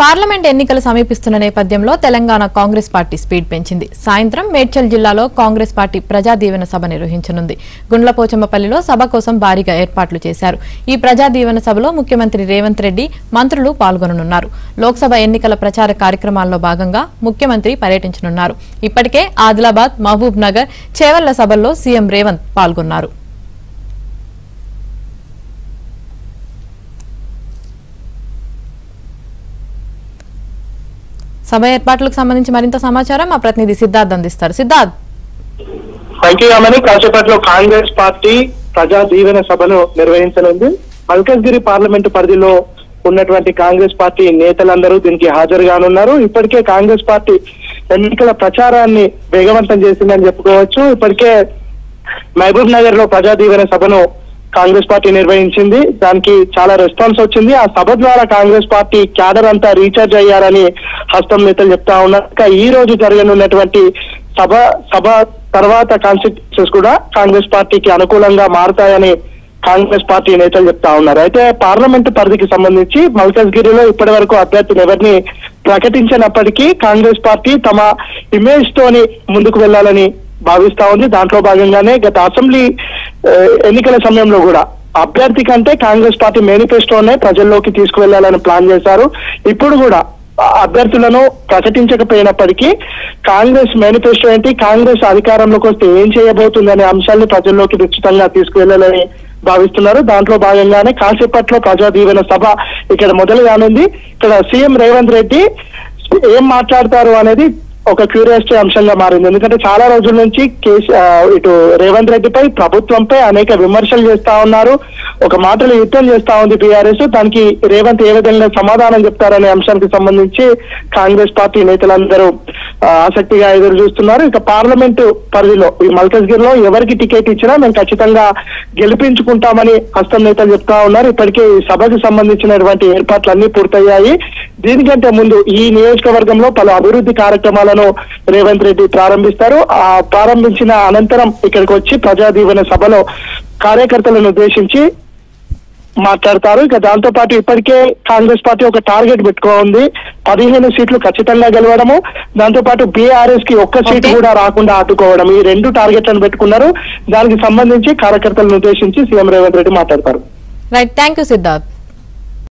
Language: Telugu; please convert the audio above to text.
పార్లమెంట్ ఎన్నికలు సమీపిస్తున్న నేపథ్యంలో తెలంగాణ కాంగ్రెస్ పార్టీ స్పీడ్ పెంచింది. సాయంత్రం మేడ్చల్ జిల్లాలో కాంగ్రెస్ పార్టీ ప్రజా దీవెన సభ నిర్వహించనుంది. గుండ్లపోచమ్మపల్లిలో సభ కోసం భారీగా ఏర్పాట్లు చేశారు. ఈ ప్రజా దీవెన సభలో ముఖ్యమంత్రి రేవంత్ రెడ్డి, మంత్రులు పాల్గొననున్నారు. లోక్సభ ఎన్నికల ప్రచార కార్యక్రమాల్లో భాగంగా ముఖ్యమంత్రి పర్యటించనున్నారు. ఇప్పటికే ఆదిలాబాద్, మహబూబ్ నగర్, చేవెళ్ల సభల్లో సీఎం రేవంత్ పాల్గొన్నారు. సభ ఏర్పాట్లకు సంబంధించి మరింత సమాచారం మా ప్రతినిధి సిద్ధార్థ్ అందిస్తారు. సిద్ధార్థ్. కాసేపట్లో కాంగ్రెస్ పార్టీ ప్రజా దీవెన సభను నిర్వహించనుంది. మల్కజ్గిరి పార్లమెంటు పరిధిలో ఉన్నటువంటి కాంగ్రెస్ పార్టీ నేతలందరూ దీనికి హాజరు కానున్నారు. ఇప్పటికే కాంగ్రెస్ పార్టీ ఎన్నికల ప్రచారాన్ని వేగవంతం చేసిందని చెప్పుకోవచ్చు. ఇప్పటికే మహబూబ్ నగర్ లో ప్రజా దీవెన సభను కాంగ్రెస్ పార్టీ నిర్వహించింది. దానికి చాలా రెస్పాన్స్ వచ్చింది. ఆ సభ ద్వారా కాంగ్రెస్ పార్టీ క్యాడర్ అంతా రీఛార్జ్ అయ్యారని హస్తం నేతలు చెప్తా ఉన్నారు. ఈ రోజు జరగనున్నటువంటి సభ తర్వాత కాన్స్టిట్యూన్సీస్ కూడా కాంగ్రెస్ పార్టీకి అనుకూలంగా మారతాయని కాంగ్రెస్ పార్టీ నేతలు చెప్తా ఉన్నారు. అయితే పార్లమెంటు పరిధికి సంబంధించి మల్కజ్గిరిలో ఇప్పటి వరకు అభ్యర్థిని ఎవరిని ప్రకటించినప్పటికీ కాంగ్రెస్ పార్టీ తమ ఇమేజ్ తోని ముందుకు వెళ్లాలని భావిస్తా ఉంది. దాంట్లో భాగంగానే గత అసెంబ్లీ ఎన్నికల సమయంలో కూడా అభ్యర్థి కంటే కాంగ్రెస్ పార్టీ మేనిఫెస్టోనే ప్రజల్లోకి తీసుకువెళ్లాలని ప్లాన్ చేశారు. ఇప్పుడు కూడా అభ్యర్థులను ప్రకటించకపోయినప్పటికీ కాంగ్రెస్ మేనిఫెస్టో ఏంటి, కాంగ్రెస్ అధికారంలోకి వస్తే ఏం చేయబోతుందనే అంశాన్ని ప్రజల్లోకి విస్తృతంగా తీసుకువెళ్లాలని భావిస్తున్నారు. దాంట్లో భాగంగానే కాసేపట్లో ప్రజా దీవెన సభ ఇక్కడ మొదలు కానుంది. ఇక్కడ సీఎం రేవంత్ రెడ్డి ఏం మాట్లాడతారు అనేది ఒక క్యూరియాసిటీ అంశంగా మారింది. ఎందుకంటే చాలా రోజుల నుంచి ఇటు రేవంత్ రెడ్డిపై, ప్రభుత్వంపై అనేక విమర్శలు చేస్తా ఉన్నారు. ఒక మాటలు యుద్ధం చేస్తా ఉంది బీఆర్ఎస్. దానికి రేవంత్ ఏ విధంగా సమాధానం చెప్తారనే అంశానికి సంబంధించి కాంగ్రెస్ పార్టీ నేతలందరూ ఆసక్తిగా ఎదురు చూస్తున్నారు. ఇక పార్లమెంటు పరిధిలో ఈ మల్కజ్గిరిలో ఎవరికి టికెట్ ఇచ్చినా మేము ఖచ్చితంగా గెలిపించుకుంటామని హస్తం నేతలు చెప్తా ఉన్నారు. ఇప్పటికే ఈ సభకు సంబంధించినటువంటి ఏర్పాట్లన్నీ పూర్తయ్యాయి. దీనికంటే ముందు ఈ నియోజకవర్గంలో పలు అభివృద్ధి కార్యక్రమాలను రేవంత్ రెడ్డి ప్రారంభిస్తారు. ఆ ప్రారంభించిన అనంతరం ఇక్కడికి వచ్చి ప్రజా దీవెన సభలో కార్యకర్తలను ఉద్దేశించి మాట్లాడతారు. ఇక దాంతో పాటు ఇప్పటికే కాంగ్రెస్ పార్టీ ఒక టార్గెట్ పెట్టుకోంది, 15 సీట్లు ఖచ్చితంగా గెలవడము, దాంతో పాటు బీఆర్ఎస్ కి ఒక్క సీటు కూడా రాకుండా ఆదుకోవడం, ఈ 2 టార్గెట్లను పెట్టుకున్నారు. దానికి సంబంధించి కార్యకర్తలను ఉద్దేశించి సీఎం రేవంత్ రెడ్డి మాట్లాడతారు. Right, thank you Siddharth.